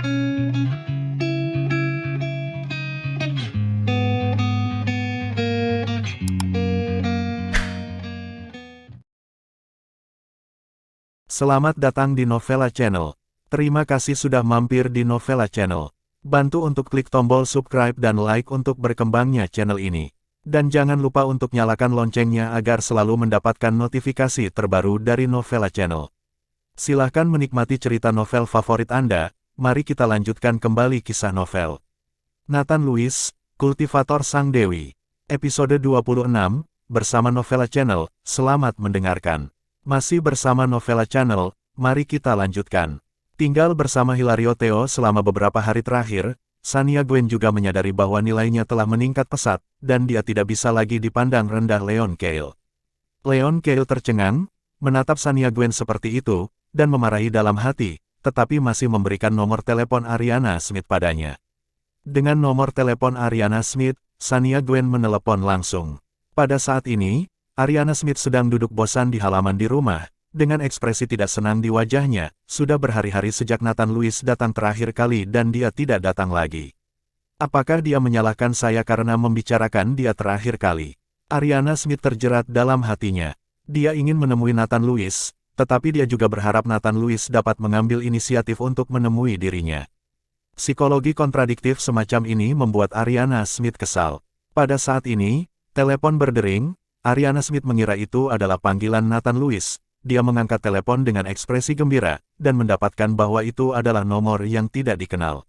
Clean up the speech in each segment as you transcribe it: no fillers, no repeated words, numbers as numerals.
Selamat datang di Novella Channel. Terima kasih sudah mampir di Novella Channel. Bantu untuk klik tombol subscribe dan like untuk berkembangnya channel ini. Dan jangan lupa untuk nyalakan loncengnya agar selalu mendapatkan notifikasi terbaru dari Novella Channel. Silahkan menikmati cerita novel favorit Anda. Mari kita lanjutkan kembali kisah novel Nathan Lewis, Kultivator Sang Dewi. Episode 26, bersama Novella Channel. Selamat mendengarkan. Masih bersama Novella Channel, mari kita lanjutkan. Tinggal bersama Hilario Theo selama beberapa hari terakhir, Shania Gwen juga menyadari bahwa nilainya telah meningkat pesat, dan dia tidak bisa lagi dipandang rendah Leon Kale. Leon Kale tercengang, menatap Shania Gwen seperti itu, dan memarahi dalam hati, tetapi masih memberikan nomor telepon Ariana Smith padanya. Dengan nomor telepon Ariana Smith, Shania Gwen menelepon langsung. Pada saat ini, Ariana Smith sedang duduk bosan di halaman di rumah, dengan ekspresi tidak senang di wajahnya. Sudah berhari-hari sejak Nathan Lewis datang terakhir kali dan dia tidak datang lagi. Apakah dia menyalahkan saya karena membicarakan dia terakhir kali? Ariana Smith terjerat dalam hatinya. Dia ingin menemui Nathan Lewis, tetapi dia juga berharap Nathan Lewis dapat mengambil inisiatif untuk menemui dirinya. Psikologi kontradiktif semacam ini membuat Ariana Smith kesal. Pada saat ini, telepon berdering. Ariana Smith mengira itu adalah panggilan Nathan Lewis. Dia mengangkat telepon dengan ekspresi gembira, dan mendapatkan bahwa itu adalah nomor yang tidak dikenal.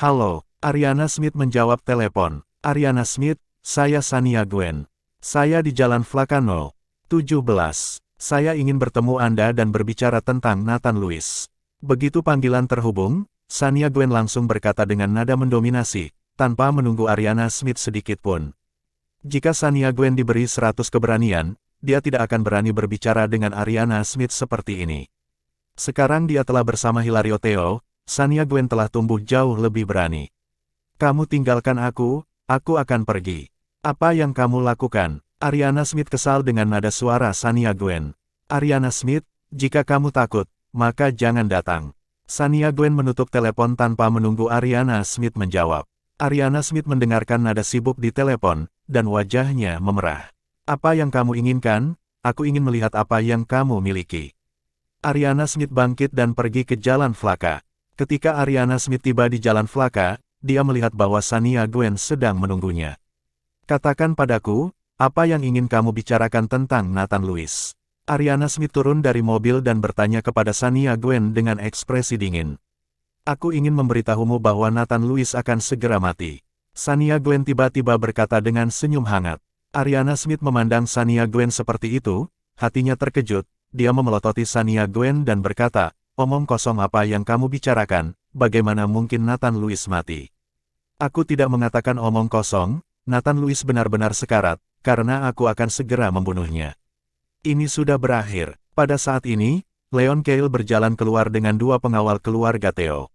Halo, Ariana Smith menjawab telepon. Ariana Smith, saya Shania Gwen. Saya di Jalan Flacano 17. Saya ingin bertemu Anda dan berbicara tentang Nathan Lewis. Begitu panggilan terhubung, Shania Gwen langsung berkata dengan nada mendominasi, tanpa menunggu Ariana Smith sedikit pun. Jika Shania Gwen diberi 100 keberanian, dia tidak akan berani berbicara dengan Ariana Smith seperti ini. Sekarang dia telah bersama Hilario Theo, Shania Gwen telah tumbuh jauh lebih berani. Kamu tinggalkan aku akan pergi. Apa yang kamu lakukan? Ariana Smith kesal dengan nada suara Shania Gwen. Ariana Smith, jika kamu takut, maka jangan datang. Shania Gwen menutup telepon tanpa menunggu Ariana Smith menjawab. Ariana Smith mendengarkan nada sibuk di telepon, dan wajahnya memerah. Apa yang kamu inginkan? Aku ingin melihat apa yang kamu miliki. Ariana Smith bangkit dan pergi ke Jalan Flaka. Ketika Ariana Smith tiba di Jalan Flaka, dia melihat bahwa Shania Gwen sedang menunggunya. Katakan padaku, apa yang ingin kamu bicarakan tentang Nathan Lewis? Ariana Smith turun dari mobil dan bertanya kepada Shania Gwen dengan ekspresi dingin. Aku ingin memberitahumu bahwa Nathan Lewis akan segera mati. Shania Gwen tiba-tiba berkata dengan senyum hangat. Ariana Smith memandang Shania Gwen seperti itu, hatinya terkejut. Dia memelototi Shania Gwen dan berkata, omong kosong apa yang kamu bicarakan, bagaimana mungkin Nathan Lewis mati? Aku tidak mengatakan omong kosong, Nathan Lewis benar-benar sekarat, karena aku akan segera membunuhnya. Ini sudah berakhir. Pada saat ini, Leon Kale berjalan keluar dengan dua pengawal keluarga Theo.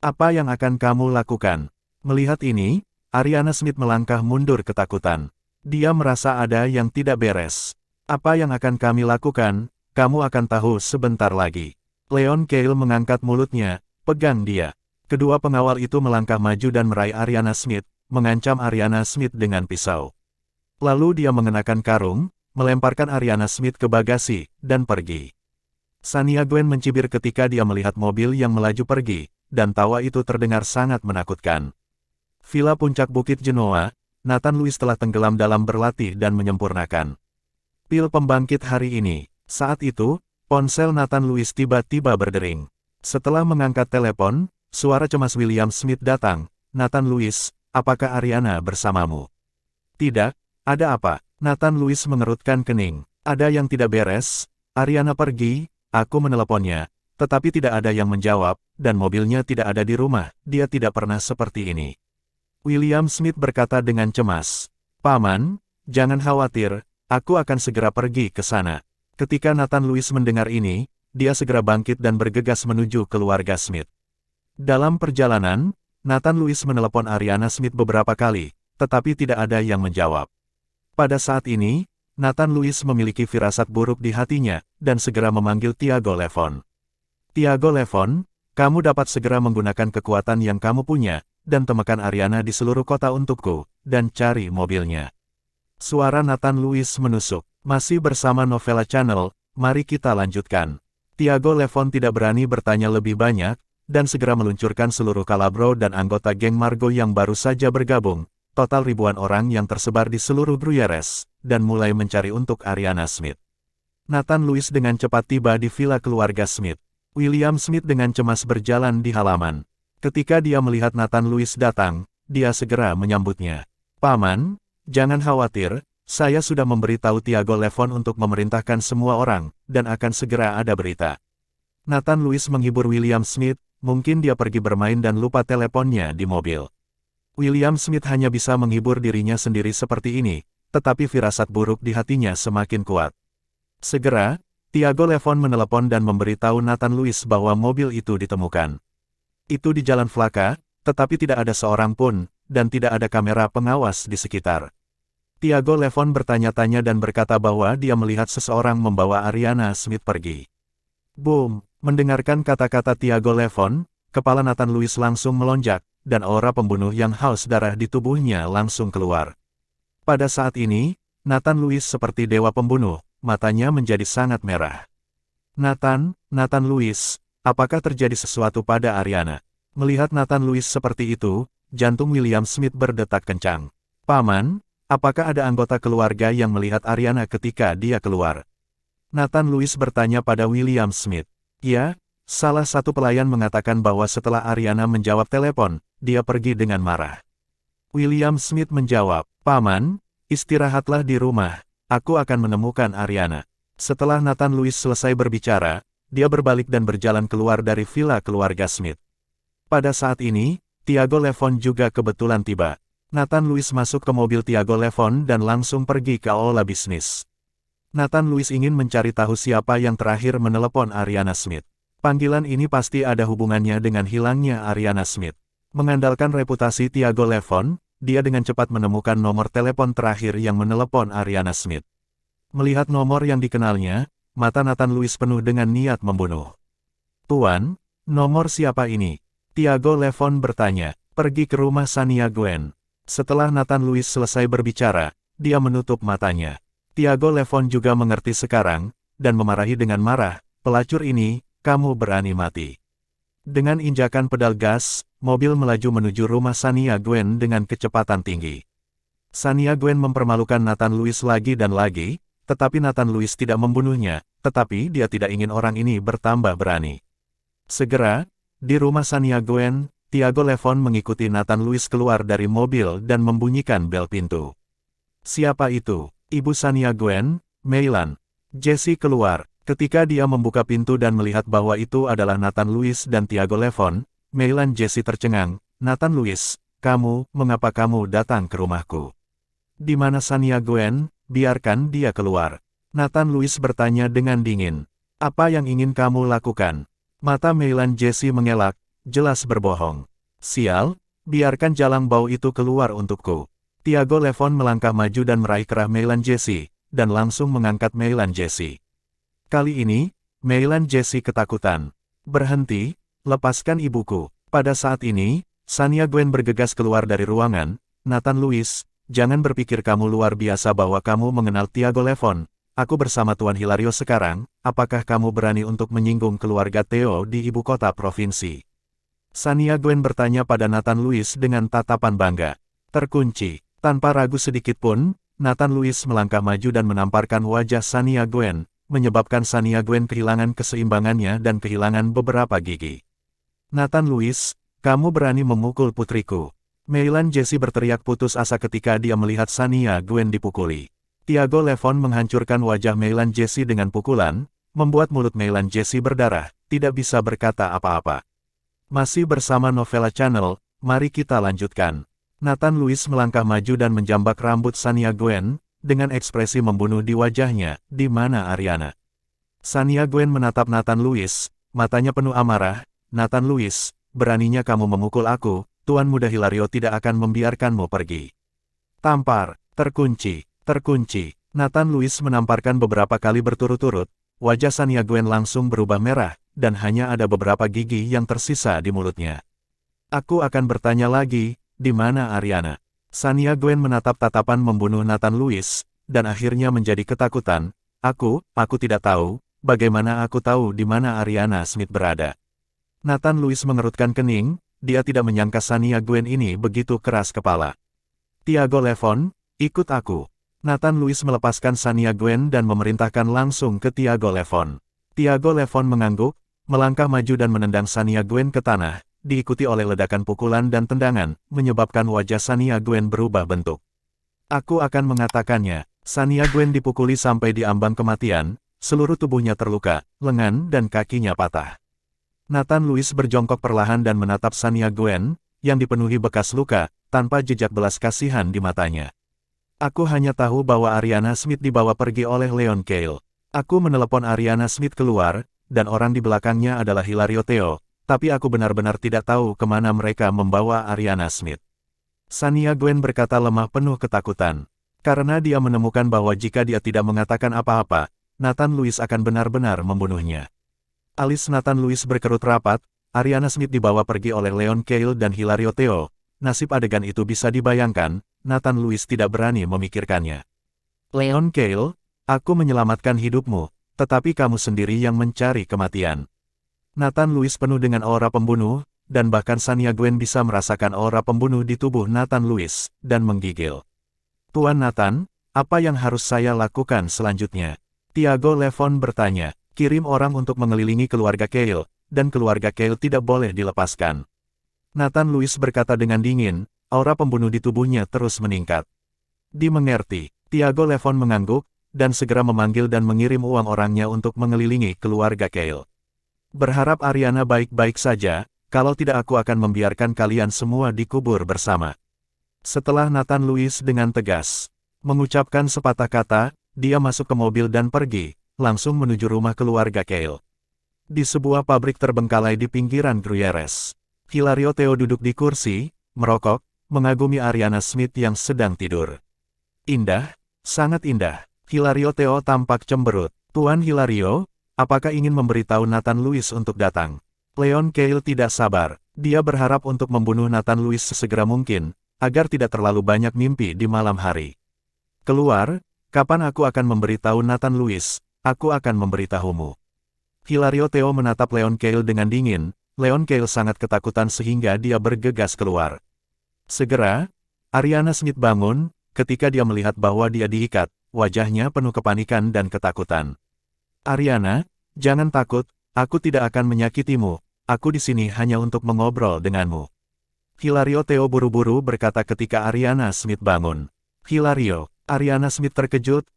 Apa yang akan kamu lakukan? Melihat ini, Ariana Smith melangkah mundur ketakutan. Dia merasa ada yang tidak beres. Apa yang akan kami lakukan? Kamu akan tahu sebentar lagi. Leon Kale mengangkat mulutnya, pegang dia. Kedua pengawal itu melangkah maju dan meraih Ariana Smith, mengancam Ariana Smith dengan pisau. Lalu dia mengenakan karung, melemparkan Ariana Smith ke bagasi, dan pergi. Shania Gwen mencibir ketika dia melihat mobil yang melaju pergi, dan tawa itu terdengar sangat menakutkan. Villa Puncak Bukit Genoa, Nathan Lewis telah tenggelam dalam berlatih dan menyempurnakan pil pembangkit hari ini. Saat itu, ponsel Nathan Lewis tiba-tiba berdering. Setelah mengangkat telepon, suara cemas William Smith datang. Nathan Lewis, apakah Ariana bersamamu? Tidak, ada apa? Nathan Lewis mengerutkan kening. Ada yang tidak beres. Ariana pergi, aku meneleponnya, tetapi tidak ada yang menjawab, dan mobilnya tidak ada di rumah. Dia tidak pernah seperti ini. William Smith berkata dengan cemas. Paman, jangan khawatir, aku akan segera pergi ke sana. Ketika Nathan Lewis mendengar ini, dia segera bangkit dan bergegas menuju keluarga Smith. Dalam perjalanan, Nathan Lewis menelepon Ariana Smith beberapa kali, tetapi tidak ada yang menjawab. Pada saat ini, Nathan Lewis memiliki firasat buruk di hatinya, dan segera memanggil Tiago Levon. Tiago Levon, kamu dapat segera menggunakan kekuatan yang kamu punya, dan temukan Ariana di seluruh kota untukku, dan cari mobilnya. Suara Nathan Lewis menusuk. Masih bersama Novella Channel, mari kita lanjutkan. Tiago Levon tidak berani bertanya lebih banyak, dan segera meluncurkan seluruh Calabro dan anggota geng Margo yang baru saja bergabung, total ribuan orang yang tersebar di seluruh Gruyères, dan mulai mencari untuk Ariana Smith. Nathan Lewis dengan cepat tiba di villa keluarga Smith. William Smith dengan cemas berjalan di halaman. Ketika dia melihat Nathan Lewis datang, dia segera menyambutnya. "Paman, jangan khawatir, saya sudah memberitahu Tiago Levon untuk memerintahkan semua orang, dan akan segera ada berita." Nathan Lewis menghibur William Smith, mungkin dia pergi bermain dan lupa teleponnya di mobil. William Smith hanya bisa menghibur dirinya sendiri seperti ini, tetapi firasat buruk di hatinya semakin kuat. Segera, Tiago Levon menelepon dan memberitahu Nathan Lewis bahwa mobil itu ditemukan. Itu di Jalan Flaka, tetapi tidak ada seorang pun, dan tidak ada kamera pengawas di sekitar. Tiago Levon bertanya-tanya dan berkata bahwa dia melihat seseorang membawa Ariana Smith pergi. Boom! Mendengarkan kata-kata Tiago Levon, kepala Nathan Lewis langsung melonjak, dan aura pembunuh yang haus darah di tubuhnya langsung keluar. Pada saat ini, Nathan Lewis seperti dewa pembunuh, matanya menjadi sangat merah. Nathan Lewis, apakah terjadi sesuatu pada Ariana? Melihat Nathan Lewis seperti itu, jantung William Smith berdetak kencang. "Paman, apakah ada anggota keluarga yang melihat Ariana ketika dia keluar?" Nathan Lewis bertanya pada William Smith. "Ya, salah satu pelayan mengatakan bahwa setelah Ariana menjawab telepon, dia pergi dengan marah." William Smith menjawab, "Paman, istirahatlah di rumah. Aku akan menemukan Ariana." Setelah Nathan Lewis selesai berbicara, dia berbalik dan berjalan keluar dari villa keluarga Smith. Pada saat ini, Tiago Levon juga kebetulan tiba. Nathan Lewis masuk ke mobil Tiago Levon dan langsung pergi ke aula bisnis. Nathan Lewis ingin mencari tahu siapa yang terakhir menelepon Ariana Smith. Panggilan ini pasti ada hubungannya dengan hilangnya Ariana Smith. Mengandalkan reputasi Tiago Levon, dia dengan cepat menemukan nomor telepon terakhir yang menelepon Ariana Smith. Melihat nomor yang dikenalnya, mata Nathan Lewis penuh dengan niat membunuh. "Tuan, nomor siapa ini?" Tiago Levon bertanya. "Pergi ke rumah Shania Gwen." Setelah Nathan Lewis selesai berbicara, dia menutup matanya. Tiago Levon juga mengerti sekarang, dan memarahi dengan marah, "Pelacur ini, kamu berani mati." Dengan injakan pedal gas, mobil melaju menuju rumah Shania Gwen dengan kecepatan tinggi. Shania Gwen mempermalukan Nathan Lewis lagi dan lagi, tetapi Nathan Lewis tidak membunuhnya, tetapi dia tidak ingin orang ini bertambah berani. Segera, di rumah Shania Gwen, Tiago Levon mengikuti Nathan Lewis keluar dari mobil dan membunyikan bel pintu. "Siapa itu?" "Ibu Shania Gwen, Meylan." Jesse keluar. Ketika dia membuka pintu dan melihat bahwa itu adalah Nathan Lewis dan Tiago Levon, Meylan Jesse tercengang. "Nathan Lewis, mengapa kamu datang ke rumahku?" "Di mana Shania Gwen? Biarkan dia keluar." Nathan Lewis bertanya dengan dingin. "Apa yang ingin kamu lakukan?" Mata Meylan Jesse mengelak, jelas berbohong. "Sial, biarkan jalang bau itu keluar untukku." Tiago Levon melangkah maju dan meraih kerah Meylan Jesse, dan langsung mengangkat Meylan Jesse. Kali ini, Meylan Jesse ketakutan. "Berhenti, lepaskan ibuku." Pada saat ini, Shania Gwen bergegas keluar dari ruangan. "Nathan Lewis, jangan berpikir kamu luar biasa bahwa kamu mengenal Tiago Levon. Aku bersama Tuan Hilario sekarang, apakah kamu berani untuk menyinggung keluarga Theo di ibu kota provinsi?" Shania Gwen bertanya pada Nathan Lewis dengan tatapan bangga. Terkunci. Tanpa ragu sedikit pun, Nathan Lewis melangkah maju dan menamparkan wajah Shania Gwen, menyebabkan Shania Gwen kehilangan keseimbangannya dan kehilangan beberapa gigi. "Nathan Lewis, kamu berani memukul putriku." Meylan Jesse berteriak putus asa ketika dia melihat Shania Gwen dipukuli. Tiago Levon menghancurkan wajah Meylan Jesse dengan pukulan, membuat mulut Meylan Jesse berdarah, tidak bisa berkata apa-apa. Masih bersama Novella Channel, mari kita lanjutkan. Nathan Lewis melangkah maju dan menjambak rambut Shania Gwen, dengan ekspresi membunuh di wajahnya. "Di mana Ariana?" Shania Gwen menatap Nathan Lewis, matanya penuh amarah. "Nathan Lewis, beraninya kamu memukul aku, Tuan Muda Hilario tidak akan membiarkanmu pergi." Tampar, terkunci. Nathan Lewis menamparkan beberapa kali berturut-turut, wajah Shania Gwen langsung berubah merah, dan hanya ada beberapa gigi yang tersisa di mulutnya. Aku akan bertanya lagi, di mana Ariana? Shania Gwen menatap tatapan membunuh Nathan Lewis, dan akhirnya menjadi ketakutan. Aku tidak tahu, bagaimana aku tahu di mana Ariana Smith berada. Nathan Lewis mengerutkan kening, dia tidak menyangka Shania Gwen ini begitu keras kepala. Tiago Levon, ikut aku. Nathan Lewis melepaskan Shania Gwen dan memerintahkan langsung ke Tiago Levon. Tiago Levon mengangguk, melangkah maju dan menendang Shania Gwen ke tanah, diikuti oleh ledakan pukulan dan tendangan, menyebabkan wajah Shania Gwen berubah bentuk. Aku akan mengatakannya, Shania Gwen dipukuli sampai di ambang kematian, seluruh tubuhnya terluka, lengan dan kakinya patah. Nathan Lewis berjongkok perlahan dan menatap Shania Gwen, yang dipenuhi bekas luka, tanpa jejak belas kasihan di matanya. Aku hanya tahu bahwa Ariana Smith dibawa pergi oleh Leon Cale. Aku menelepon Ariana Smith keluar, dan orang di belakangnya adalah Hilario Theo, tapi aku benar-benar tidak tahu kemana mereka membawa Ariana Smith. Shania Gwen berkata lemah penuh ketakutan. Karena dia menemukan bahwa jika dia tidak mengatakan apa-apa, Nathan Lewis akan benar-benar membunuhnya. Alis Nathan Lewis berkerut rapat, Ariana Smith dibawa pergi oleh Leon Cale dan Hilario Theo. Nasib adegan itu bisa dibayangkan, Nathan Lewis tidak berani memikirkannya. Leon Cale, aku menyelamatkan hidupmu, tetapi kamu sendiri yang mencari kematian. Nathan Lewis penuh dengan aura pembunuh, dan bahkan Shania Gwen bisa merasakan aura pembunuh di tubuh Nathan Lewis, dan menggigil. Tuan Nathan, apa yang harus saya lakukan selanjutnya? Tiago Levon bertanya. Kirim orang untuk mengelilingi keluarga Cale, dan keluarga Cale tidak boleh dilepaskan. Nathan Lewis berkata dengan dingin, aura pembunuh di tubuhnya terus meningkat. Dimengerti, Tiago Levon mengangguk, dan segera memanggil dan mengirim uang orangnya untuk mengelilingi keluarga Cale. Berharap Ariana baik-baik saja, kalau tidak aku akan membiarkan kalian semua dikubur bersama. Setelah Nathan Lewis dengan tegas mengucapkan sepatah kata, dia masuk ke mobil dan pergi, langsung menuju rumah keluarga Cale. Di sebuah pabrik terbengkalai di pinggiran Gruyères, Hilario Theo duduk di kursi, merokok, mengagumi Ariana Smith yang sedang tidur. Indah, sangat indah. Hilario Theo tampak cemberut. Tuan Hilario, apakah ingin memberitahu Nathan Lewis untuk datang? Leon Cale tidak sabar. Dia berharap untuk membunuh Nathan Lewis sesegera mungkin, agar tidak terlalu banyak mimpi di malam hari. Keluar, kapan aku akan memberitahu Nathan Lewis? Aku akan memberitahumu. Hilario Theo menatap Leon Cale dengan dingin. Leon Cale sangat ketakutan sehingga dia bergegas keluar. Segera, Ariana Smith bangun, ketika dia melihat bahwa dia diikat, wajahnya penuh kepanikan dan ketakutan. Ariana, jangan takut, aku tidak akan menyakitimu, aku di sini hanya untuk mengobrol denganmu. Hilario Theo buru-buru berkata ketika Ariana Smith bangun. Hilario, Ariana Smith terkejut,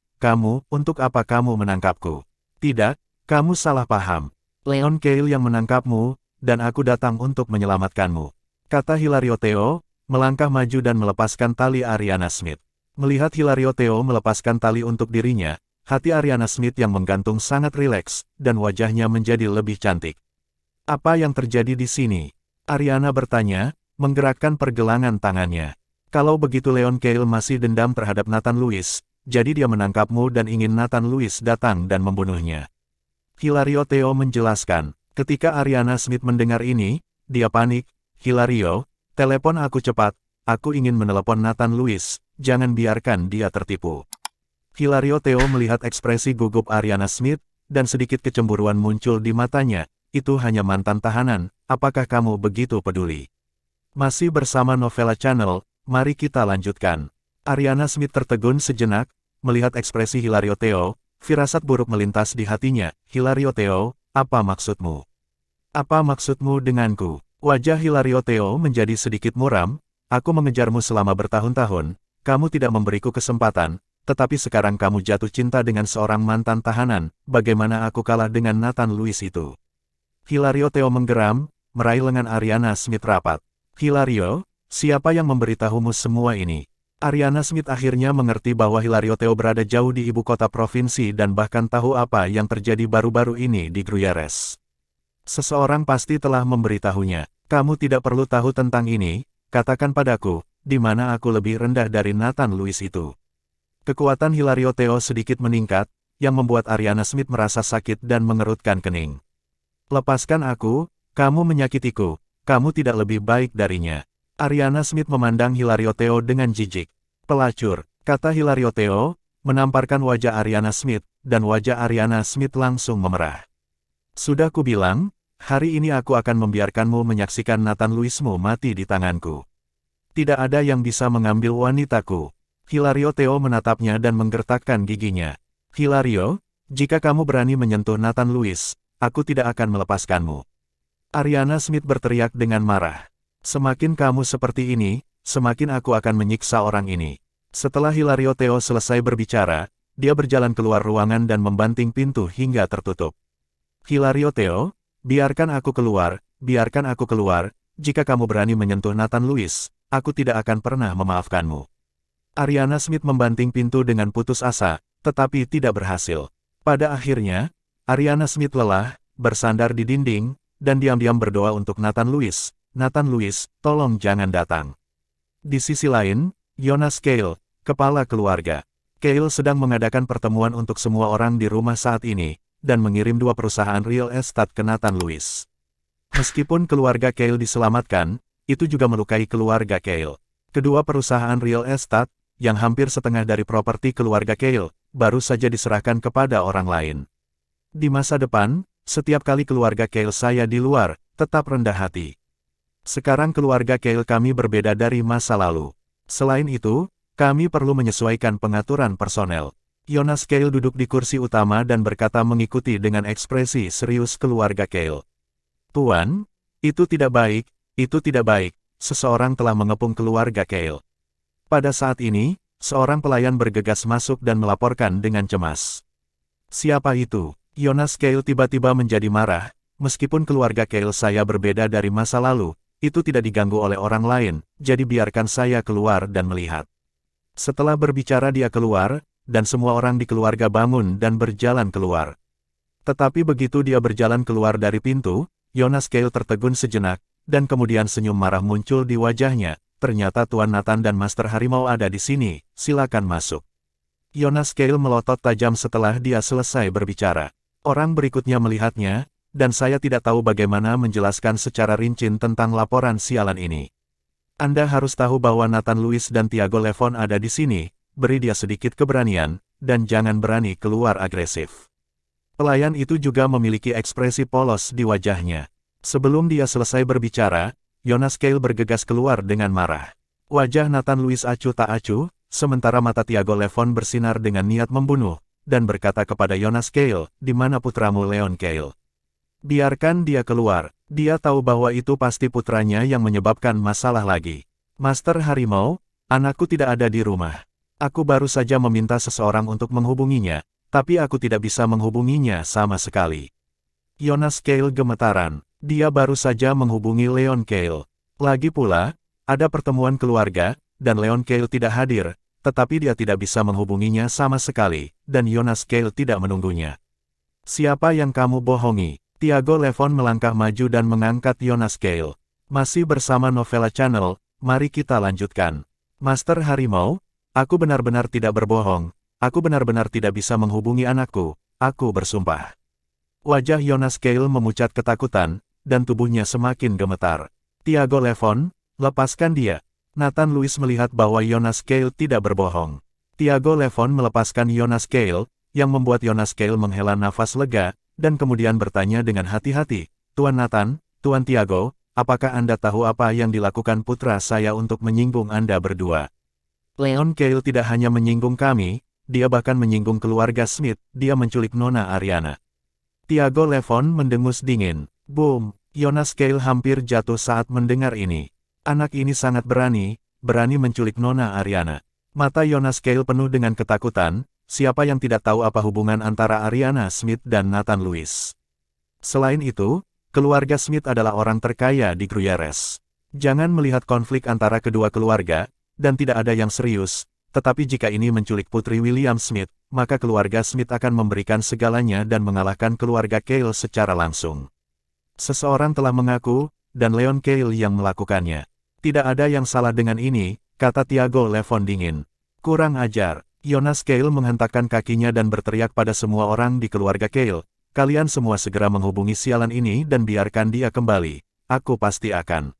untuk apa kamu menangkapku? Tidak, kamu salah paham. Leon Cale yang menangkapmu, dan aku datang untuk menyelamatkanmu. Kata Hilario Theo, melangkah maju dan melepaskan tali Ariana Smith. Melihat Hilario Theo melepaskan tali untuk dirinya, hati Ariana Smith yang menggantung sangat rileks, dan wajahnya menjadi lebih cantik. Apa yang terjadi di sini? Ariana bertanya, menggerakkan pergelangan tangannya. Kalau begitu Leon Cale masih dendam terhadap Nathan Lewis, jadi dia menangkapmu dan ingin Nathan Lewis datang dan membunuhnya. Hilario Theo menjelaskan. Ketika Ariana Smith mendengar ini, dia panik. Hilario, telepon aku cepat, aku ingin menelepon Nathan Lewis, jangan biarkan dia tertipu. Hilario Theo melihat ekspresi gugup Ariana Smith, dan sedikit kecemburuan muncul di matanya. Itu hanya mantan tahanan, apakah kamu begitu peduli? Masih bersama Novella Channel, mari kita lanjutkan. Ariana Smith tertegun sejenak, melihat ekspresi Hilario Theo, firasat buruk melintas di hatinya. Hilario Theo, apa maksudmu? Apa maksudmu denganku? Wajah Hilario Theo menjadi sedikit muram, aku mengejarmu selama bertahun-tahun, kamu tidak memberiku kesempatan, tetapi sekarang kamu jatuh cinta dengan seorang mantan tahanan, bagaimana aku kalah dengan Nathan Lewis itu? Hilario Theo menggeram, meraih lengan Ariana Smith rapat. Hilario, siapa yang memberitahumu semua ini? Ariana Smith akhirnya mengerti bahwa Hilario Theo berada jauh di ibu kota provinsi dan bahkan tahu apa yang terjadi baru-baru ini di Gruyères. Seseorang pasti telah memberitahunya. Kamu tidak perlu tahu tentang ini, katakan padaku, di mana aku lebih rendah dari Nathan Lewis itu. Kekuatan Hilario Theo sedikit meningkat, yang membuat Ariana Smith merasa sakit dan mengerutkan kening. Lepaskan aku, kamu menyakitiku, kamu tidak lebih baik darinya. Ariana Smith memandang Hilario Theo dengan jijik. Pelacur, kata Hilario Theo, menamparkan wajah Ariana Smith, dan wajah Ariana Smith langsung memerah. Sudah kubilang, hari ini aku akan membiarkanmu menyaksikan Nathan Louismu mati di tanganku. Tidak ada yang bisa mengambil wanitaku. Hilario Theo menatapnya dan menggertakkan giginya. Hilario, jika kamu berani menyentuh Nathan Louis, aku tidak akan melepaskanmu. Ariana Smith berteriak dengan marah. Semakin kamu seperti ini, semakin aku akan menyiksa orang ini. Setelah Hilario Theo selesai berbicara, dia berjalan keluar ruangan dan membanting pintu hingga tertutup. Hilario Theo, biarkan aku keluar, jika kamu berani menyentuh Nathan Louis, aku tidak akan pernah memaafkanmu. Ariana Smith membanting pintu dengan putus asa, tetapi tidak berhasil. Pada akhirnya, Ariana Smith lelah, bersandar di dinding, dan diam-diam berdoa untuk Nathan Louis. Nathan Louis, tolong jangan datang. Di sisi lain, Jonas Cale, kepala keluarga. Cale sedang mengadakan pertemuan untuk semua orang di rumah saat ini, dan mengirim 2 perusahaan real estate ke Nathan Louis. Meskipun keluarga Cale diselamatkan, itu juga melukai keluarga Cale. Kedua perusahaan real estate, yang hampir setengah dari properti keluarga Cale, baru saja diserahkan kepada orang lain. Di masa depan, setiap kali keluarga Cale saya di luar, tetap rendah hati. Sekarang keluarga Cale kami berbeda dari masa lalu. Selain itu, kami perlu menyesuaikan pengaturan personel. Jonas Cale duduk di kursi utama dan berkata mengikuti dengan ekspresi serius keluarga Cale. Tuan, itu tidak baik, seseorang telah mengepung keluarga Cale. Pada saat ini, seorang pelayan bergegas masuk dan melaporkan dengan cemas. Siapa itu? Jonas Cale tiba-tiba menjadi marah, meskipun keluarga Cale saya berbeda dari masa lalu, itu tidak diganggu oleh orang lain, jadi biarkan saya keluar dan melihat. Setelah berbicara dia keluar, dan semua orang di keluarga bangun dan berjalan keluar. Tetapi begitu dia berjalan keluar dari pintu, Jonas Cale tertegun sejenak, dan kemudian senyum marah muncul di wajahnya. Ternyata Tuan Nathan dan Master Harimau ada di sini, silakan masuk. Jonas Cale melotot tajam setelah dia selesai berbicara. Orang berikutnya melihatnya, dan saya tidak tahu bagaimana menjelaskan secara rinci tentang laporan sialan ini. Anda harus tahu bahwa Nathan Louis dan Thiago Levon ada di sini, beri dia sedikit keberanian, dan jangan berani keluar agresif. Pelayan itu juga memiliki ekspresi polos di wajahnya. Sebelum dia selesai berbicara, Jonas Cale bergegas keluar dengan marah. Wajah Nathan Louis acuh tak acuh, sementara mata Thiago Levon bersinar dengan niat membunuh, dan berkata kepada Jonas Cale, di mana putramu Leon Cale? Biarkan dia keluar, dia tahu bahwa itu pasti putranya yang menyebabkan masalah lagi. Master Harimau, anakku tidak ada di rumah. Aku baru saja meminta seseorang untuk menghubunginya, tapi aku tidak bisa menghubunginya sama sekali. Jonas Cale gemetaran. Dia baru saja menghubungi Leon Cale. Lagi pula, ada pertemuan keluarga, dan Leon Cale tidak hadir, tetapi dia tidak bisa menghubunginya sama sekali, dan Jonas Cale tidak menunggunya. Siapa yang kamu bohongi? Thiago Levon melangkah maju dan mengangkat Jonas Cale. Masih bersama Novella Channel, mari kita lanjutkan. Master Harimau, aku benar-benar tidak berbohong, aku benar-benar tidak bisa menghubungi anakku, aku bersumpah. Wajah Jonas Cale memucat ketakutan, dan tubuhnya semakin gemetar. Thiago Levon, lepaskan dia. Nathan Louis melihat bahwa Jonas Cale tidak berbohong. Thiago Levon melepaskan Jonas Cale, yang membuat Jonas Cale menghela nafas lega, dan kemudian bertanya dengan hati-hati, Tuan Nathan, Tuan Thiago, apakah Anda tahu apa yang dilakukan putra saya untuk menyinggung Anda berdua? Leon Cale tidak hanya menyinggung kami, dia bahkan menyinggung keluarga Smith, dia menculik Nona Ariana. Thiago Levon mendengus dingin. Boom, Jonas Cale hampir jatuh saat mendengar ini. Anak ini sangat berani menculik Nona Ariana. Mata Jonas Cale penuh dengan ketakutan, siapa yang tidak tahu apa hubungan antara Ariana Smith dan Nathan Louis. Selain itu, keluarga Smith adalah orang terkaya di Gruyères. Jangan melihat konflik antara kedua keluarga, dan tidak ada yang serius, tetapi jika ini menculik putri William Smith, maka keluarga Smith akan memberikan segalanya dan mengalahkan keluarga Cale secara langsung. Seseorang telah mengaku, dan Leon Cale yang melakukannya. Tidak ada yang salah dengan ini, kata Thiago Levon dingin. Kurang ajar. Jonas Cale menghentakkan kakinya dan berteriak pada semua orang di keluarga Cale, kalian semua segera menghubungi sialan ini dan biarkan dia kembali. Aku pasti akan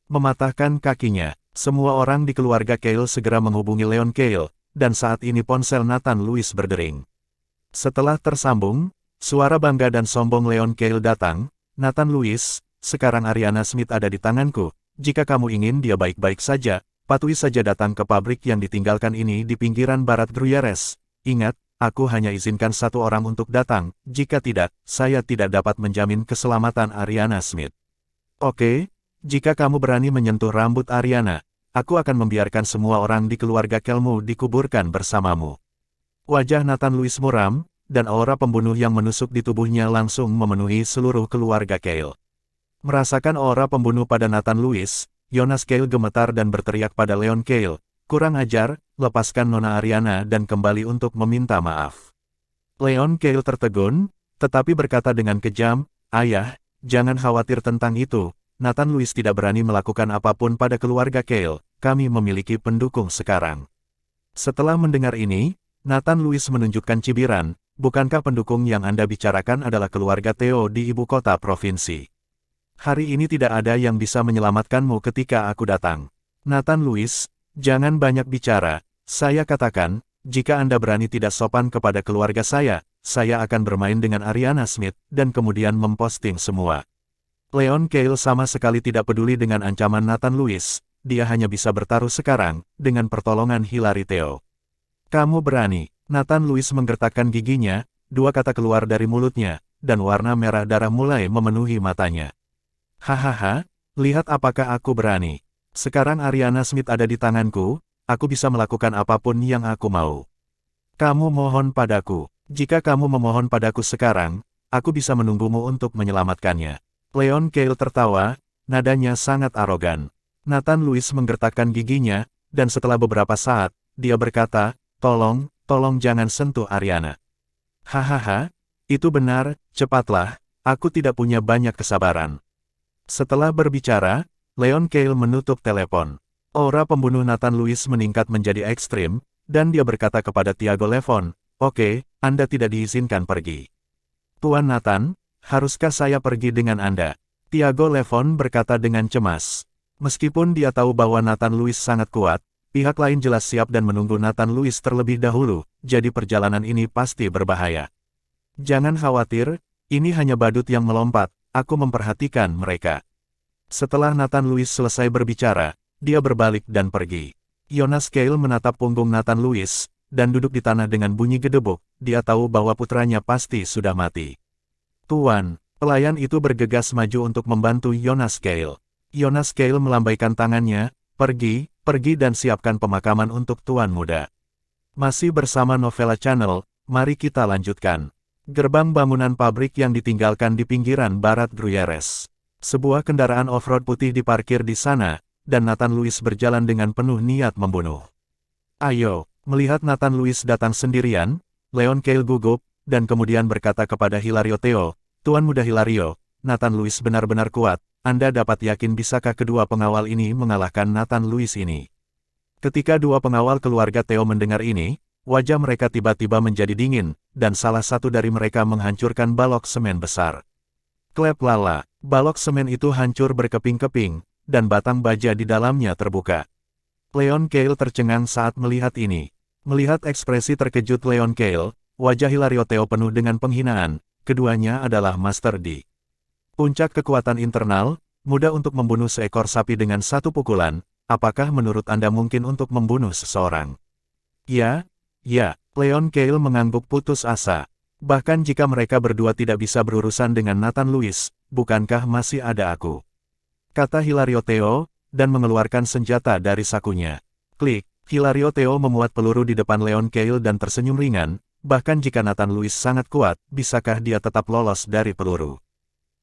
mematahkan kakinya. Semua orang di keluarga Cale segera menghubungi Leon Cale, dan saat ini ponsel Nathan Lewis berdering. Setelah tersambung, suara bangga dan sombong Leon Cale datang. Nathan Lewis, sekarang Ariana Smith ada di tanganku. Jika kamu ingin dia baik-baik saja, patuhi saja datang ke pabrik yang ditinggalkan ini di pinggiran barat Gruyères. Ingat, aku hanya izinkan satu orang untuk datang. Jika tidak, saya tidak dapat menjamin keselamatan Ariana Smith. Oke, jika kamu berani menyentuh rambut Ariana, aku akan membiarkan semua orang di keluarga Cale-mu dikuburkan bersamamu. Wajah Nathan Lewis muram, dan aura pembunuh yang menusuk di tubuhnya langsung memenuhi seluruh keluarga Cale. Merasakan aura pembunuh pada Nathan Lewis, Jonas Cale gemetar dan berteriak pada Leon Cale, kurang ajar, lepaskan Nona Ariana dan kembali untuk meminta maaf. Leon Cale tertegun, tetapi berkata dengan kejam, ayah, jangan khawatir tentang itu, Nathan Lewis tidak berani melakukan apapun pada keluarga Cale, kami memiliki pendukung sekarang. Setelah mendengar ini, Nathan Lewis menunjukkan cibiran, bukankah pendukung yang Anda bicarakan adalah keluarga Theo di ibu kota provinsi? Hari ini tidak ada yang bisa menyelamatkanmu ketika aku datang. Nathan Lewis, jangan banyak bicara, saya katakan, jika Anda berani tidak sopan kepada keluarga saya akan bermain dengan Ariana Smith, dan kemudian memposting semua. Leon Cale sama sekali tidak peduli dengan ancaman Nathan Lewis, dia hanya bisa bertaruh sekarang, dengan pertolongan Hilary Theo. Kamu berani, Nathan Lewis menggertakkan giginya, dua kata keluar dari mulutnya, dan warna merah darah mulai memenuhi matanya. Hahaha, lihat apakah aku berani. Sekarang Ariana Smith ada di tanganku, aku bisa melakukan apapun yang aku mau. Kamu mohon padaku, jika kamu memohon padaku sekarang, aku bisa menunggumu untuk menyelamatkannya. Leon Cale tertawa, nadanya sangat arogan. Nathan Lewis menggertakkan giginya, dan setelah beberapa saat, dia berkata, tolong jangan sentuh Ariana. Hahaha, itu benar, cepatlah, aku tidak punya banyak kesabaran. Setelah berbicara, Leon Cale menutup telepon. Aura pembunuh Nathan Lewis meningkat menjadi ekstrim, dan dia berkata kepada Tiago Levon, oke, Anda tidak diizinkan pergi. Tuan Nathan, haruskah saya pergi dengan Anda? Tiago Levon berkata dengan cemas. Meskipun dia tahu bahwa Nathan Lewis sangat kuat, pihak lain jelas siap dan menunggu Nathan Lewis terlebih dahulu, jadi perjalanan ini pasti berbahaya. Jangan khawatir, ini hanya badut yang melompat, aku memperhatikan mereka. Setelah Nathan Lewis selesai berbicara, dia berbalik dan pergi. Jonas Cale menatap punggung Nathan Lewis, dan duduk di tanah dengan bunyi gedebuk, dia tahu bahwa putranya pasti sudah mati. Tuan, pelayan itu bergegas maju untuk membantu Jonas Cale. Jonas Cale melambaikan tangannya, pergi dan siapkan pemakaman untuk Tuan Muda. Masih bersama Novella Channel, mari kita lanjutkan. Gerbang bangunan pabrik yang ditinggalkan di pinggiran barat Gruyères. Sebuah kendaraan off-road putih diparkir di sana, dan Nathan Lewis berjalan dengan penuh niat membunuh. Ayo, melihat Nathan Lewis datang sendirian, Leon Cale gugup, dan kemudian berkata kepada Hilario Theo, Tuan Muda Hilario, Nathan Lewis benar-benar kuat. Anda dapat yakin bisakah kedua pengawal ini mengalahkan Nathan Lewis ini? Ketika dua pengawal keluarga Theo mendengar ini, wajah mereka tiba-tiba menjadi dingin, dan salah satu dari mereka menghancurkan balok semen besar. Klep lala, balok semen itu hancur berkeping-keping, dan batang baja di dalamnya terbuka. Leon Cale tercengang saat melihat ini. Melihat ekspresi terkejut Leon Cale, wajah Hilario Theo penuh dengan penghinaan, keduanya adalah Master D. Puncak kekuatan internal, mudah untuk membunuh seekor sapi dengan satu pukulan, apakah menurut Anda mungkin untuk membunuh seseorang? Ya, Leon Cale mengangguk putus asa. Bahkan jika mereka berdua tidak bisa berurusan dengan Nathan Lewis, bukankah masih ada aku? Kata Hilario Theo, dan mengeluarkan senjata dari sakunya. Klik, Hilario Theo memuat peluru di depan Leon Cale dan tersenyum ringan, bahkan jika Nathan Lewis sangat kuat, bisakah dia tetap lolos dari peluru?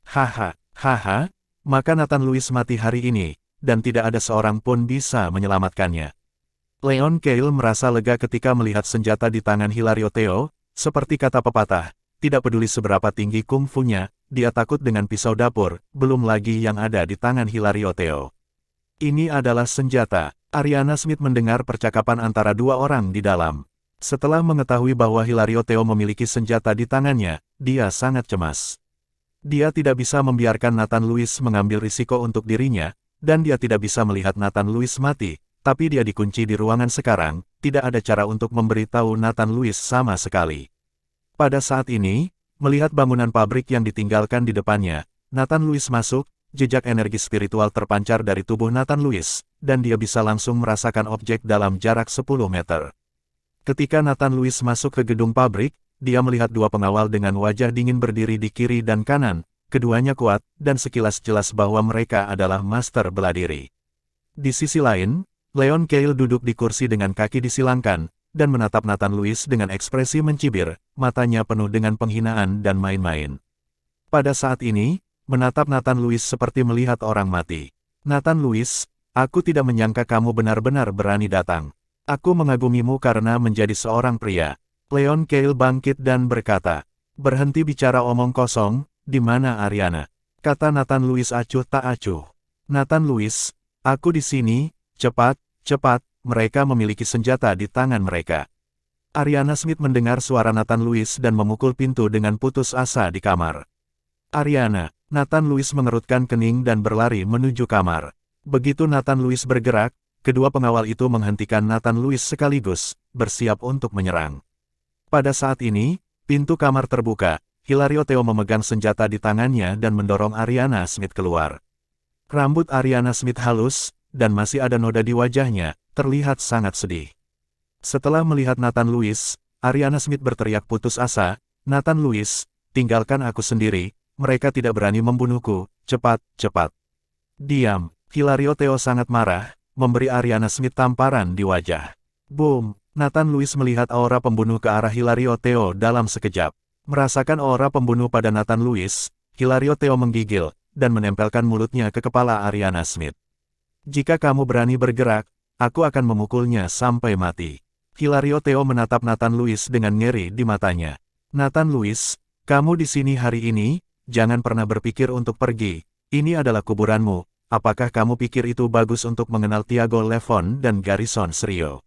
Haha, maka Nathan Lewis mati hari ini, dan tidak ada seorang pun bisa menyelamatkannya. Leon Cale merasa lega ketika melihat senjata di tangan Hilario Theo, seperti kata pepatah, tidak peduli seberapa tinggi kungfunya, dia takut dengan pisau dapur, belum lagi yang ada di tangan Hilario Theo. Ini adalah senjata. Ariana Smith mendengar percakapan antara dua orang di dalam. Setelah mengetahui bahwa Hilario Theo memiliki senjata di tangannya, dia sangat cemas. Dia tidak bisa membiarkan Nathan Louis mengambil risiko untuk dirinya, dan dia tidak bisa melihat Nathan Louis mati, tapi dia dikunci di ruangan sekarang, tidak ada cara untuk memberitahu Nathan Louis sama sekali. Pada saat ini, melihat bangunan pabrik yang ditinggalkan di depannya, Nathan Louis masuk, jejak energi spiritual terpancar dari tubuh Nathan Louis, dan dia bisa langsung merasakan objek dalam jarak 10 meter. Ketika Nathan Louis masuk ke gedung pabrik, dia melihat dua pengawal dengan wajah dingin berdiri di kiri dan kanan, keduanya kuat, dan sekilas jelas bahwa mereka adalah master bela diri. Di sisi lain, Leon Kale duduk di kursi dengan kaki disilangkan, dan menatap Nathan Louis dengan ekspresi mencibir, matanya penuh dengan penghinaan dan main-main. Pada saat ini, menatap Nathan Louis seperti melihat orang mati. Nathan Louis, aku tidak menyangka kamu benar-benar berani datang. Aku mengagumimu karena menjadi seorang pria. Leon Kale bangkit dan berkata, berhenti bicara omong kosong, di mana Ariana? Kata Nathan Louis acuh tak acuh. Nathan Louis, aku di sini, cepat, cepat, mereka memiliki senjata di tangan mereka. Ariana Smith mendengar suara Nathan Louis dan memukul pintu dengan putus asa di kamar. Ariana, Nathan Louis mengerutkan kening dan berlari menuju kamar. Begitu Nathan Louis bergerak, kedua pengawal itu menghentikan Nathan Louis sekaligus, bersiap untuk menyerang. Pada saat ini, pintu kamar terbuka, Hilario Theo memegang senjata di tangannya dan mendorong Ariana Smith keluar. Rambut Ariana Smith halus, dan masih ada noda di wajahnya, terlihat sangat sedih. Setelah melihat Nathan Louis, Ariana Smith berteriak putus asa, Nathan Louis, tinggalkan aku sendiri, mereka tidak berani membunuhku, cepat, cepat. Diam, Hilario Theo sangat marah, memberi Ariana Smith tamparan di wajah. Boom! Nathan Louis melihat aura pembunuh ke arah Hilario Theo dalam sekejap. Merasakan aura pembunuh pada Nathan Louis, Hilario Theo menggigil, dan menempelkan mulutnya ke kepala Ariana Smith. Jika kamu berani bergerak, aku akan memukulnya sampai mati. Hilario Theo menatap Nathan Louis dengan ngeri di matanya. Nathan Louis, kamu di sini hari ini, jangan pernah berpikir untuk pergi. Ini adalah kuburanmu, apakah kamu pikir itu bagus untuk mengenal Tiago Levon dan Garrison Serio?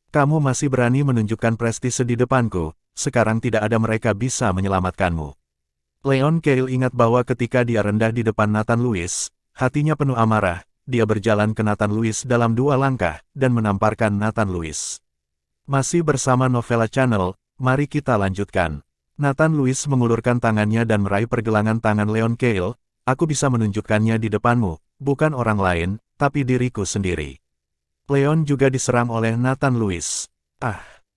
Kamu masih berani menunjukkan prestise di depanku, sekarang tidak ada mereka bisa menyelamatkanmu. Leon Kale ingat bahwa ketika dia rendah di depan Nathan Louis, hatinya penuh amarah, dia berjalan ke Nathan Louis dalam 2 langkah, dan menamparkan Nathan Louis. Masih bersama Novella Channel, mari kita lanjutkan. Nathan Louis mengulurkan tangannya dan meraih pergelangan tangan Leon Kale, aku bisa menunjukkannya di depanmu, bukan orang lain, tapi diriku sendiri. Leon juga diserang oleh Nathan Louis.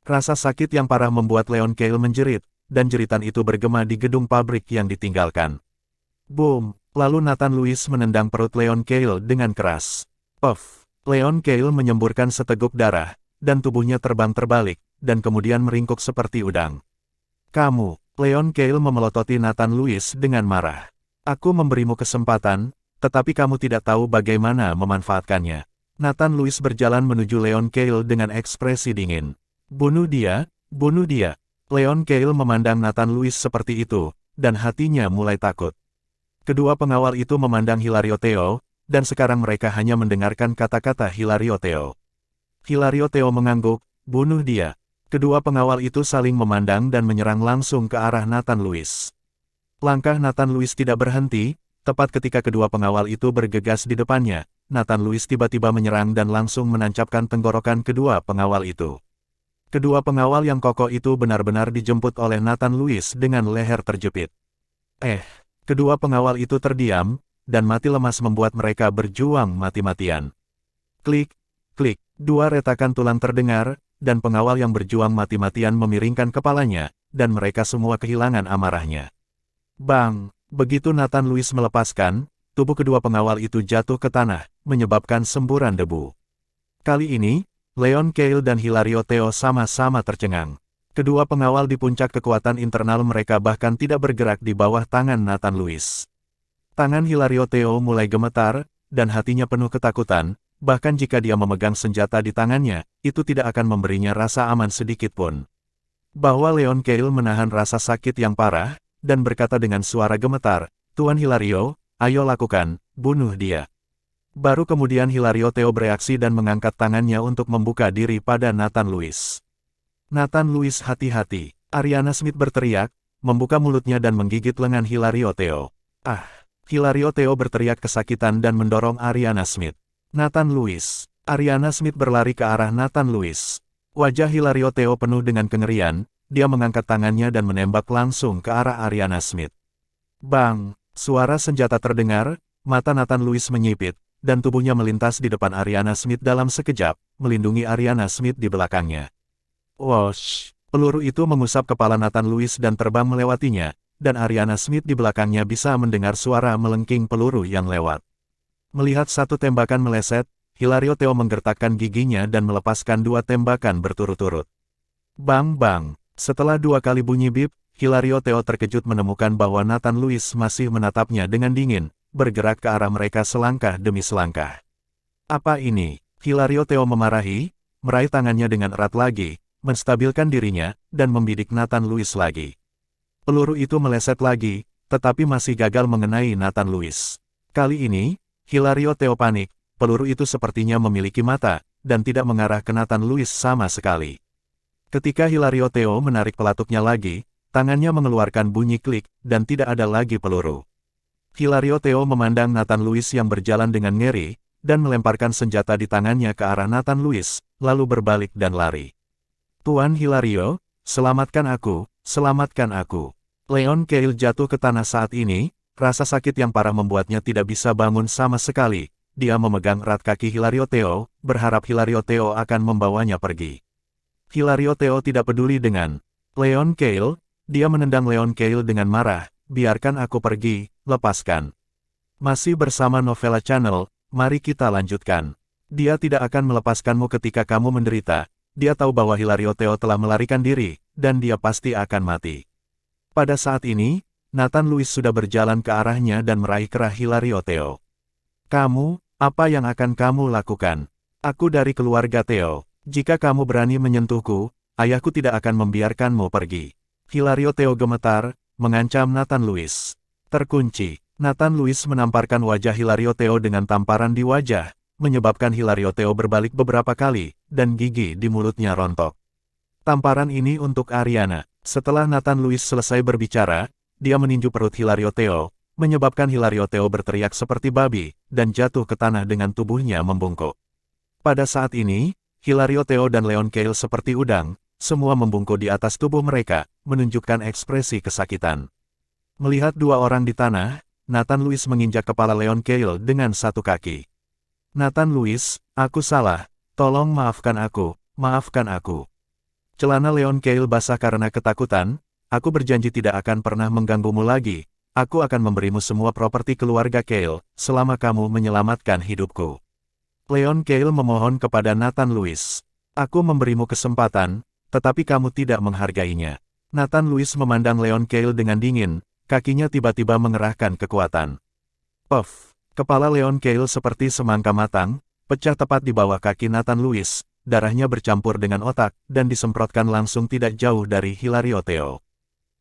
Rasa sakit yang parah membuat Leon Kale menjerit, dan jeritan itu bergema di gedung pabrik yang ditinggalkan. Boom! Lalu Nathan Louis menendang perut Leon Kale dengan keras. Puff! Leon Kale menyemburkan seteguk darah, dan tubuhnya terbang terbalik, dan kemudian meringkuk seperti udang. Kamu, Leon Kale memelototi Nathan Louis dengan marah. Aku memberimu kesempatan, tetapi kamu tidak tahu bagaimana memanfaatkannya. Nathan Louis berjalan menuju Leon Kale dengan ekspresi dingin. Bunuh dia, bunuh dia. Leon Kale memandang Nathan Louis seperti itu, dan hatinya mulai takut. Kedua pengawal itu memandang Hilario Theo, dan sekarang mereka hanya mendengarkan kata-kata Hilario Theo. Hilario Theo mengangguk, bunuh dia. Kedua pengawal itu saling memandang dan menyerang langsung ke arah Nathan Louis. Langkah Nathan Louis tidak berhenti, tepat ketika kedua pengawal itu bergegas di depannya. Nathan Louis tiba-tiba menyerang dan langsung menancapkan tenggorokan kedua pengawal itu. Kedua pengawal yang kokoh itu benar-benar dijemput oleh Nathan Louis dengan leher terjepit. Kedua pengawal itu terdiam, dan mati lemas membuat mereka berjuang mati-matian. Klik, klik, 2 retakan tulang terdengar, dan pengawal yang berjuang mati-matian memiringkan kepalanya, dan mereka semua kehilangan amarahnya. Bang! Begitu Nathan Louis melepaskan, tubuh kedua pengawal itu jatuh ke tanah, menyebabkan semburan debu. Kali ini, Leon Kale dan Hilario Theo sama-sama tercengang. Kedua pengawal di puncak kekuatan internal mereka bahkan tidak bergerak di bawah tangan Nathan Louis. Tangan Hilario Theo mulai gemetar, dan hatinya penuh ketakutan, bahkan jika dia memegang senjata di tangannya, itu tidak akan memberinya rasa aman sedikit pun. Bahwa Leon Kale menahan rasa sakit yang parah, dan berkata dengan suara gemetar, Tuan Hilario, ayo lakukan, bunuh dia. Baru kemudian Hilario Theo bereaksi dan mengangkat tangannya untuk membuka diri pada Nathan Louis. Nathan Lewis, hati-hati. Ariana Smith berteriak, membuka mulutnya dan menggigit lengan Hilario Theo. Ah! Hilario Theo berteriak kesakitan dan mendorong Ariana Smith. Nathan Lewis. Ariana Smith berlari ke arah Nathan Lewis. Wajah Hilario Theo penuh dengan kengerian, dia mengangkat tangannya dan menembak langsung ke arah Ariana Smith. Bang! Suara senjata terdengar, mata Nathan Lewis menyipit, dan tubuhnya melintas di depan Ariana Smith dalam sekejap, melindungi Ariana Smith di belakangnya. Wosh! Peluru itu mengusap kepala Nathan Lewis dan terbang melewatinya, dan Ariana Smith di belakangnya bisa mendengar suara melengking peluru yang lewat. Melihat satu tembakan meleset, Hilario Theo menggertakkan giginya dan melepaskan 2 tembakan berturut-turut. Bang-bang! Setelah 2 kali bunyi bip, Hilario Theo terkejut menemukan bahwa Nathan Lewis masih menatapnya dengan dingin, bergerak ke arah mereka selangkah demi selangkah. Apa ini? Hilario Theo memarahi, meraih tangannya dengan erat lagi, menstabilkan dirinya, dan membidik Nathan Lewis lagi. Peluru itu meleset lagi, tetapi masih gagal mengenai Nathan Lewis. Kali ini, Hilario Theo panik, peluru itu sepertinya memiliki mata, dan tidak mengarah ke Nathan Lewis sama sekali. Ketika Hilario Theo menarik pelatuknya lagi, tangannya mengeluarkan bunyi klik, dan tidak ada lagi peluru. Hilario Theo memandang Nathan Lewis yang berjalan dengan ngeri, dan melemparkan senjata di tangannya ke arah Nathan Lewis, lalu berbalik dan lari. Tuan Hilario, selamatkan aku, selamatkan aku. Leon Kale jatuh ke tanah saat ini, rasa sakit yang parah membuatnya tidak bisa bangun sama sekali. Dia memegang erat kaki Hilario Theo, berharap Hilario Theo akan membawanya pergi. Hilario Theo tidak peduli dengan Leon Kale, dia menendang Leon Kale dengan marah, biarkan aku pergi, lepaskan. Masih bersama Novella Channel, mari kita lanjutkan. Dia tidak akan melepaskanmu ketika kamu menderita. Dia tahu bahwa Hilario Theo telah melarikan diri, dan dia pasti akan mati. Pada saat ini, Nathan Lewis sudah berjalan ke arahnya dan meraih kerah Hilario Theo. Kamu, apa yang akan kamu lakukan? Aku dari keluarga Theo. Jika kamu berani menyentuhku, ayahku tidak akan membiarkanmu pergi. Hilario Theo gemetar, mengancam Nathan Lewis. Terkunci, Nathan Lewis menamparkan wajah Hilario Theo dengan tamparan di wajah, menyebabkan Hilario Theo berbalik beberapa kali, dan gigi di mulutnya rontok. Tamparan ini untuk Ariana. Setelah Nathan Lewis selesai berbicara, dia meninju perut Hilario Theo, menyebabkan Hilario Theo berteriak seperti babi, dan jatuh ke tanah dengan tubuhnya membungkuk. Pada saat ini, Hilario Theo dan Leon Kale seperti udang, semua membungkuk di atas tubuh mereka, menunjukkan ekspresi kesakitan. Melihat 2 orang di tanah, Nathan Lewis menginjak kepala Leon Kale dengan 1 kaki. Nathan Lewis, aku salah, tolong maafkan aku, maafkan aku. Celana Leon Kale basah karena ketakutan, aku berjanji tidak akan pernah mengganggumu lagi, aku akan memberimu semua properti keluarga Kale, selama kamu menyelamatkan hidupku. Leon Kale memohon kepada Nathan Lewis. Aku memberimu kesempatan, tetapi kamu tidak menghargainya. Nathan Lewis memandang Leon Kale dengan dingin, kakinya tiba-tiba mengerahkan kekuatan. Puff! Kepala Leon Kale seperti semangka matang, pecah tepat di bawah kaki Nathan Lewis, darahnya bercampur dengan otak, dan disemprotkan langsung tidak jauh dari Hilario Theo.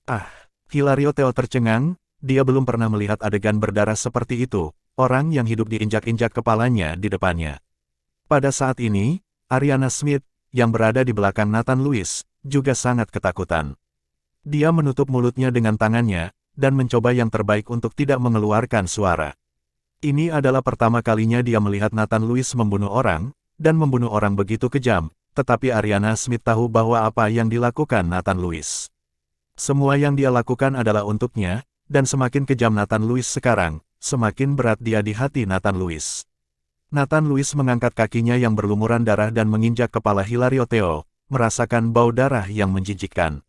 Ah! Hilario Theo tercengang, dia belum pernah melihat adegan berdarah seperti itu, orang yang hidup diinjak-injak kepalanya di depannya. Pada saat ini, Ariana Smith, yang berada di belakang Nathan Lewis, juga sangat ketakutan. Dia menutup mulutnya dengan tangannya, dan mencoba yang terbaik untuk tidak mengeluarkan suara. Ini adalah pertama kalinya dia melihat Nathan Lewis membunuh orang, dan membunuh orang begitu kejam, tetapi Ariana Smith tahu bahwa apa yang dilakukan Nathan Lewis. Semua yang dia lakukan adalah untuknya, dan semakin kejam Nathan Lewis sekarang, semakin berat dia di hati Nathan Lewis. Nathan Lewis mengangkat kakinya yang berlumuran darah dan menginjak kepala Hilario Theo, merasakan bau darah yang menjijikkan.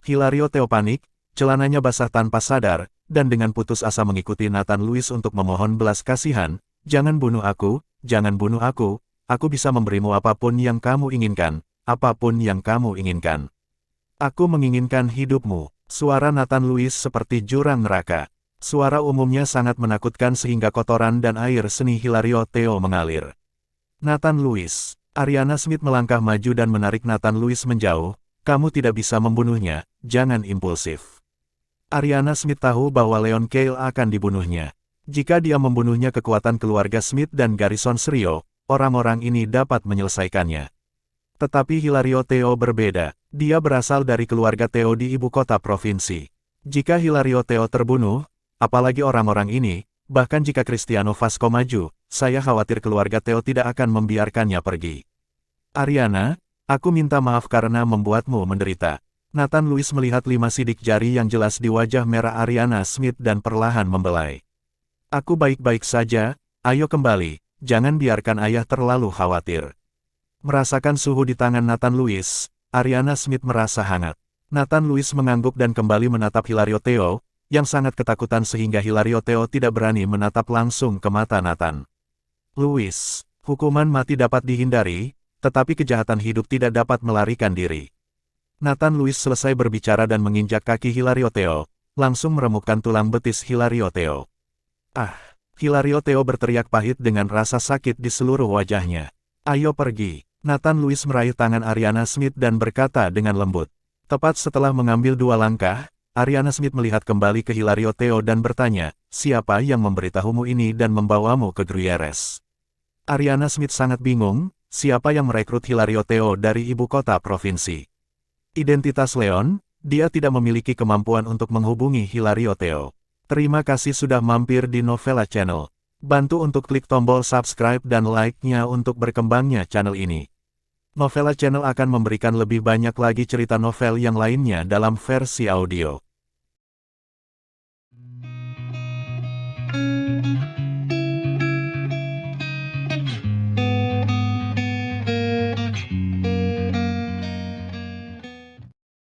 Hilario Theo panik, celananya basah tanpa sadar, dan dengan putus asa mengikuti Nathan Lewis untuk memohon belas kasihan, jangan bunuh aku bisa memberimu apapun yang kamu inginkan, apapun yang kamu inginkan. Aku menginginkan hidupmu. Suara Nathan Lewis seperti jurang neraka. Suara umumnya sangat menakutkan sehingga kotoran dan air seni Hilario Theo mengalir. Nathan Lewis. Ariana Smith melangkah maju dan menarik Nathan Lewis menjauh, kamu tidak bisa membunuhnya, jangan impulsif. Ariana Smith tahu bahwa Leon Kale akan dibunuhnya. Jika dia membunuhnya kekuatan keluarga Smith dan Garrison Serio, orang-orang ini dapat menyelesaikannya. Tetapi Hilario Theo berbeda. Dia berasal dari keluarga Theo di ibu kota provinsi. Jika Hilario Theo terbunuh, apalagi orang-orang ini, bahkan jika Cristiano Vasco maju, saya khawatir keluarga Theo tidak akan membiarkannya pergi. Ariana, aku minta maaf karena membuatmu menderita. Nathan Lewis melihat 5 sidik jari yang jelas di wajah merah Ariana Smith dan perlahan membelai. Aku baik-baik saja, ayo kembali, jangan biarkan ayah terlalu khawatir. Merasakan suhu di tangan Nathan Lewis, Ariana Smith merasa hangat. Nathan Lewis mengangguk dan kembali menatap Hilario Theo, yang sangat ketakutan sehingga Hilario Theo tidak berani menatap langsung ke mata Nathan. Lewis, hukuman mati dapat dihindari, tetapi kejahatan hidup tidak dapat melarikan diri. Nathan Lewis selesai berbicara dan menginjak kaki Hilario Theo, langsung meremukkan tulang betis Hilario Theo. Ah! Hilario Theo berteriak pahit dengan rasa sakit di seluruh wajahnya. Ayo pergi. Nathan Lewis meraih tangan Ariana Smith dan berkata dengan lembut. Tepat setelah mengambil 2 langkah, Ariana Smith melihat kembali ke Hilario Theo dan bertanya, siapa yang memberitahumu ini dan membawamu ke Gruyères? Ariana Smith sangat bingung, siapa yang merekrut Hilario Theo dari ibu kota provinsi. Identitas Leon, dia tidak memiliki kemampuan untuk menghubungi Hilario Theo. Terima kasih sudah mampir di Novella Channel. Bantu untuk klik tombol subscribe dan like-nya untuk berkembangnya channel ini. Novella Channel akan memberikan lebih banyak lagi cerita novel yang lainnya dalam versi audio.